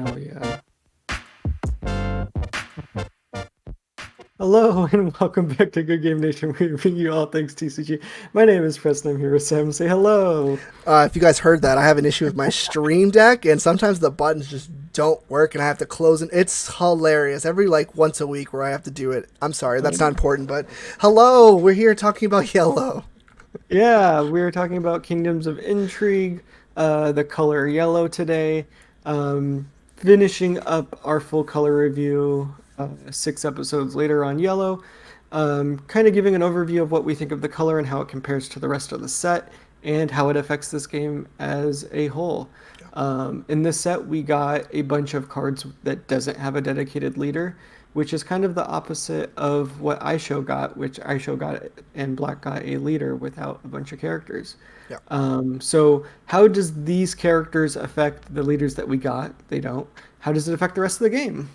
Oh yeah. Hello and welcome back to Good Game Nation. We bring you all things TCG. My name is Preston. I'm here with Sam. Say hello. If you guys heard that, I have an issue with my stream deck, and sometimes the buttons just don't work, and I have to close it. It's hilarious. Every like once a week where I have to do it. I'm sorry, that's not important, but hello, we're here talking about yellow. Yeah, we're talking about Kingdoms of Intrigue, the color yellow today. Finishing up our full color review 6 episodes later on yellow. Kind of giving an overview of what we think of the color and how it compares to the rest of the set and how it affects this game as a whole. In this set, we got a bunch of cards that doesn't have a dedicated leader, which is kind of the opposite of what ISHO got, which ISHO got and Black got a leader without a bunch of characters. Yeah. So how does these characters affect the leaders that we got? They don't. How does it affect the rest of the game?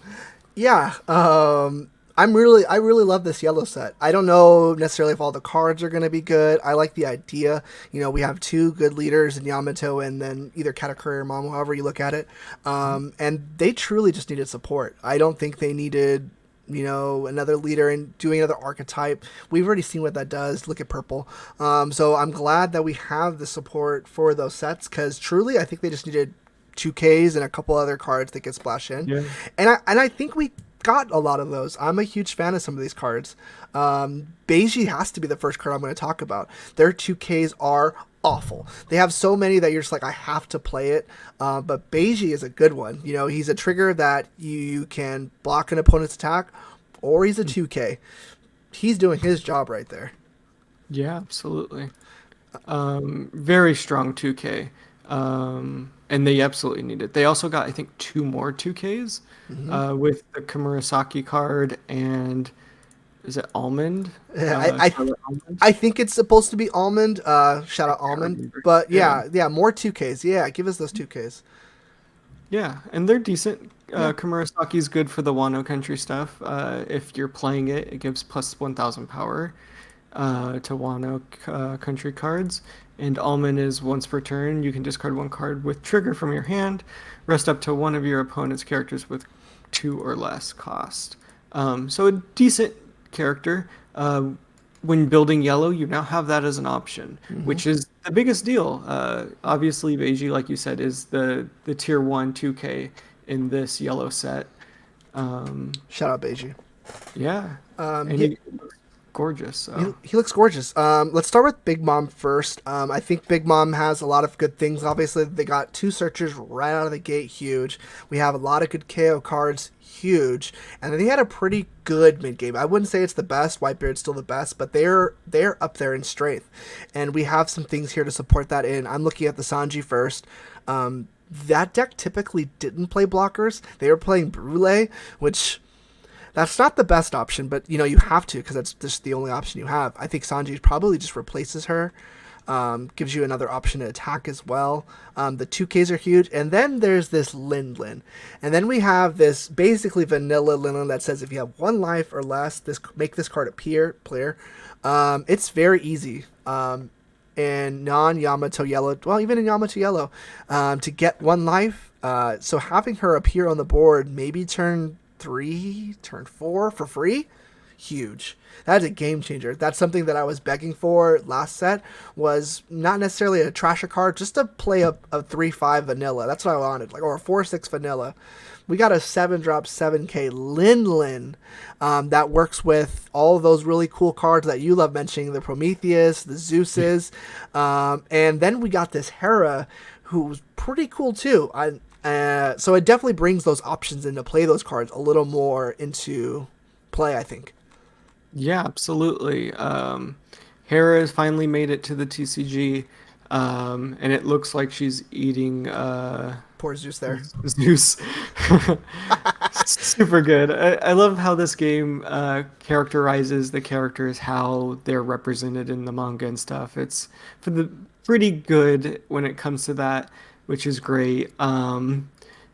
Yeah. I really love this yellow set. I don't know necessarily if all the cards are going to be good. I like the idea. We have two good leaders in Yamato and then either Katakuri or Momo, however you look at it. And they truly just needed support. I don't think they needed another leader and doing another archetype. We've already seen what that does. Look at purple. So I'm glad that we have the support for those sets because truly I think they just needed 2Ks and a couple other cards that get splashed in. Yeah. And I think we got a lot of those. I'm a huge fan of some of these cards. Beiji has to be the first card I'm going to talk about. Their 2Ks are awful. They have so many that you're just like, I have to play it. But Beiji is a good one. He's a trigger that you can block an opponent's attack, or he's a 2K. He's doing his job right there. Yeah, absolutely. Very strong 2K. And they absolutely need it. They also got, I think, two more 2Ks with the Kamurasaki card and is it Almond? Charlotte Almond? I think it's supposed to be Almond. Shout out Can't Almond. remember. But Yeah. yeah, more 2Ks. Yeah, give us those 2Ks. Yeah, and they're decent. Yeah. Kamurasaki's good for the Wano Country stuff. If you're playing it, it gives plus 1,000 power to Wano Country cards. And Almond is once per turn. You can discard one card with trigger from your hand, rest up to one of your opponent's characters with two or less cost. So a decent character. When building yellow, you now have that as an option, which is the biggest deal. Obviously, Beiji, like you said, is the tier 1 2K in this yellow set. Shout out Beiji. Yeah, and He, he looks gorgeous. So. he looks gorgeous. Let's start with Big Mom first. I think Big Mom has a lot of good things. Obviously, they got two searchers right out of the gate, huge. We have a lot of good KO cards, huge. And then they had a pretty good mid game. I wouldn't say it's the best. Whitebeard's still the best, but they're up there in strength. And we have some things here to support that in. I'm looking at the Sanji first. That deck typically didn't play blockers. They were playing Brule, which that's not the best option, but you have to because that's just the only option you have. I think Sanji probably just replaces her, gives you another option to attack as well. The 2Ks are huge, and then there's this Lin, and then we have this basically vanilla Lin that says if you have one life or less, make this card appear player. It's very easy. In non-Yamato Yellow, well, even in Yamato Yellow, to get one life. So having her appear on the board, maybe turn 3, turn 4 for free, huge. That's a game changer. That's something that I was begging for last set. Was not necessarily a trasher card, just to play a 3/5 vanilla. That's what I wanted, like or a 4/6 vanilla. We got a 7-drop 7K Lin that works with all of those really cool cards that you love mentioning, the Prometheus, the Zeuses, and then we got this Hera, who's pretty cool too. So it definitely brings those options into play, those cards a little more into play, I think. Yeah, absolutely. Hera has finally made it to the TCG, and it looks like she's eating Poor Zeus there. Zeus. Super good. I love how this game characterizes the characters, how they're represented in the manga and stuff. It's for the pretty good when it comes to that, which is great.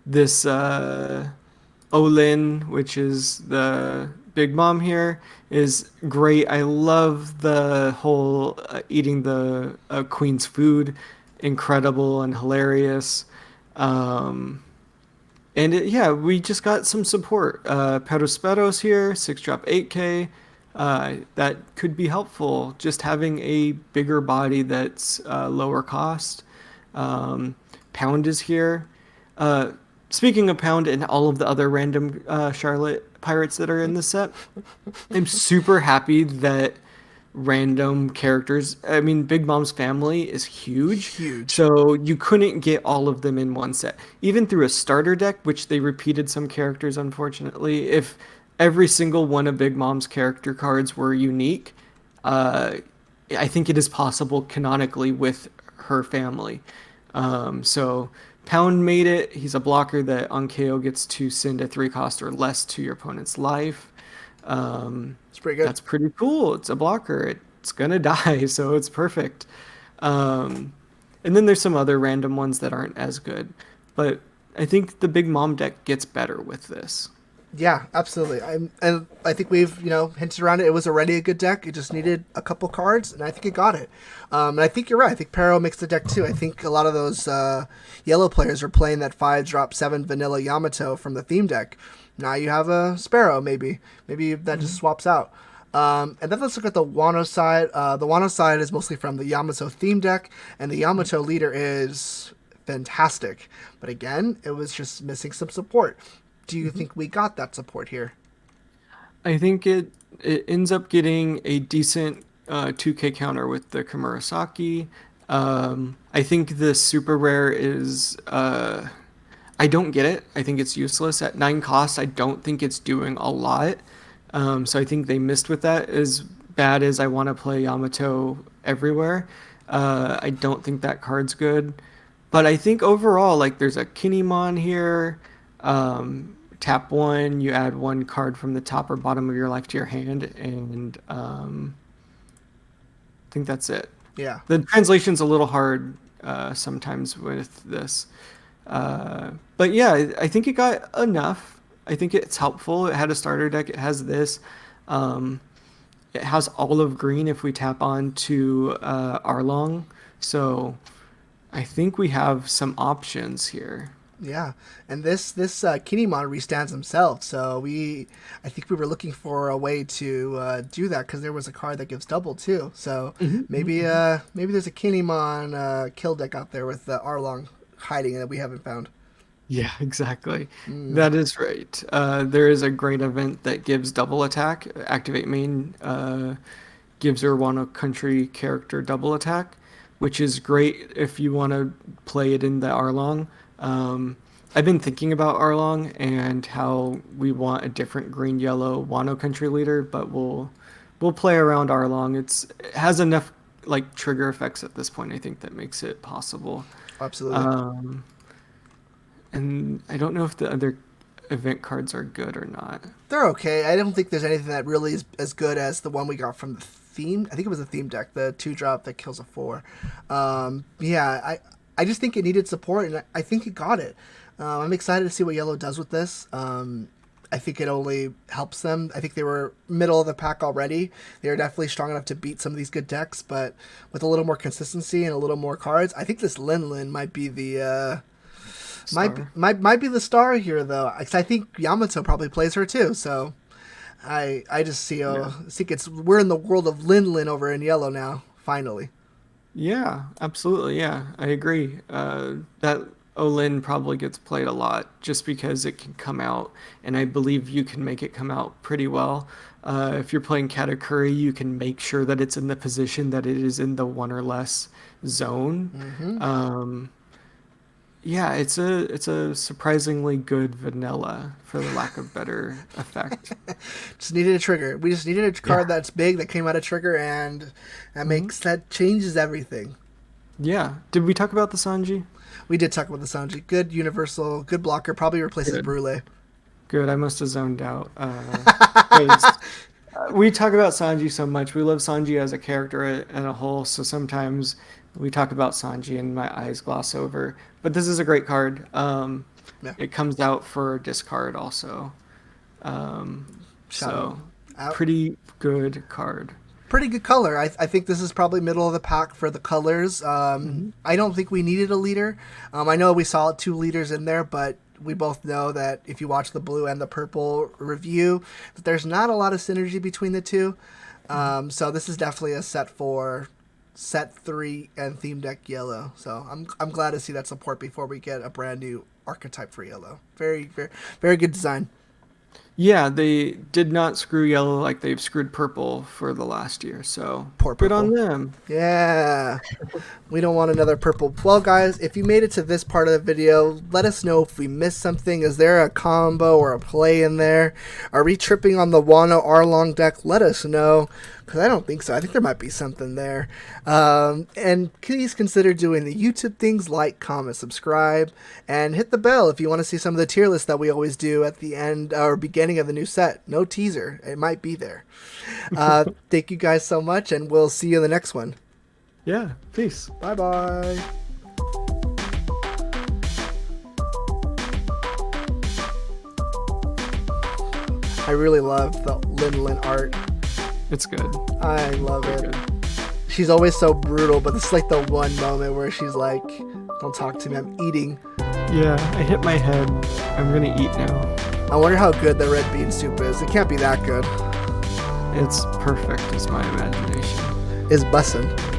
This Olin, which is the Big Mom here, is great. I love the whole eating the queen's food, incredible and hilarious. Um, And yeah, we just got some support. Perosperos here, 6-drop 8K. That could be helpful. Just having a bigger body that's lower cost. Um, Pound is here. Uh, Speaking of Pound and all of the other random Charlotte pirates that are in the set, I'm super happy that random characters. I mean, Big Mom's family is huge, Huge. so you couldn't get all of them in one set. Even through a starter deck, which they repeated some characters, unfortunately, if every single one of Big Mom's character cards were unique, uh, I think it is possible canonically with her family. So Pound made it. He's a blocker that on KO gets to send a 3 cost or less to your opponent's life. It's pretty good. That's pretty cool. It's a blocker. It's gonna die, so it's perfect. Um, and then there's some other random ones that aren't as good, but I think the Big Mom deck gets better with this. Yeah, absolutely. And I think we've hinted around it. It was already a good deck. It just needed a couple cards, and I think it got it. And I think you're right. I think Pero makes the deck too. I think a lot of those yellow players are playing that 5-drop 7 vanilla Yamato from the theme deck. Now you have a Sparrow, maybe. Maybe that just swaps out. And then let's look at the Wano side. The Wano side is mostly from the Yamato theme deck, and the Yamato leader is fantastic. But again, it was just missing some support. Do you think we got that support here? I think it ends up getting a decent 2K counter with the Komurasaki. I think the super rare is I don't get it. I think it's useless at 9 costs. I don't think it's doing a lot. So I think they missed with that. As bad as I want to play Yamato everywhere, I don't think that card's good. But I think overall, like there's a Kinemon here. Tap one, you add 1 card from the top or bottom of your life to your hand, and I think that's it. Yeah. The translation's a little hard sometimes with this. But yeah, I think it got enough. I think it's helpful. It had a starter deck. It has this. Um, it has olive green if we tap on to Arlong. So I think we have some options here. Yeah, and this Kinemon restands himself. So I think we were looking for a way to do that because there was a card that gives double too. So maybe there's a Kinemon kill deck out there with Arlong hiding that we haven't found. Yeah, exactly. That is right. There is a great event that gives double attack. Activate main gives your Wano country character double attack, which is great if you want to play it in the Arlong. I've been thinking about Arlong and how we want a different green yellow Wano country leader, but we'll play around Arlong. It has enough like trigger effects at this point, I think, that makes it possible. Absolutely. Um, and I don't know if the other event cards are good or not. They're okay. I don't think there's anything that really is as good as the one we got from the theme. I think it was the theme deck, the 2-drop that kills a 4. Yeah, I just think it needed support, and I think it got it. I'm excited to see what Yellow does with this. I think it only helps them. I think they were middle of the pack already. They are definitely strong enough to beat some of these good decks, but with a little more consistency and a little more cards, I think this Lin Lin might be the might be the star here, though. 'Cause I think Yamato probably plays her too. So I just think we're in the world of Lin Lin over in Yellow now. Finally. Yeah, absolutely. Yeah, I agree. That Olin probably gets played a lot just because it can come out, and I believe you can make it come out pretty well. If you're playing Katakuri, you can make sure that it's in the position that it is in the 1 or less zone. Yeah, it's a surprisingly good vanilla, for the lack of better effect. Just needed a trigger. We just needed a card that's big that came out of trigger, and that changes everything. Yeah. Did we talk about the Sanji? We did talk about the Sanji. Good universal, good blocker. Probably replaces Good. Brule. Good. I must have zoned out. 'Cause, we talk about Sanji so much. We love Sanji as a character and a whole. So sometimes we talk about Sanji and my eyes gloss over. But this is a great card. Yeah. It comes out for discard also. Shadow So out. pretty good card. Pretty good color. I think this is probably middle of the pack for the colors. I don't think we needed a leader. I know we saw 2 leaders in there, but we both know that if you watch the blue and the purple review, that there's not a lot of synergy between the two. So this is definitely a set 3 and theme deck yellow. So I'm glad to see that support before we get a brand new archetype for yellow. Very, very, very good design. Yeah, they did not screw yellow like they've screwed purple for the last year, so Poor good on purple. them. Yeah. We don't want another purple. Well, guys, if you made it to this part of the video, let us know if we missed something. Is there a combo or a play in there? Are we tripping on the Wano Arlong deck? Let us know, because I don't think so. I think there might be something there. And please consider doing the YouTube things, like, comment, subscribe, and hit the bell if you want to see some of the tier lists that we always do at the end or beginning of the new set. No teaser. It might be there. Thank you guys so much, and we'll see you in the next one. Yeah, peace. Bye-bye. I really love the Lin art. It's good. I love Very it. good. She's always so brutal, but this is like the one moment where she's like, don't talk to me, I'm eating. Yeah, I hit my head. I'm gonna eat now. I wonder how good the red bean soup is. It can't be that good. It's perfect, is my imagination. It's bussin'.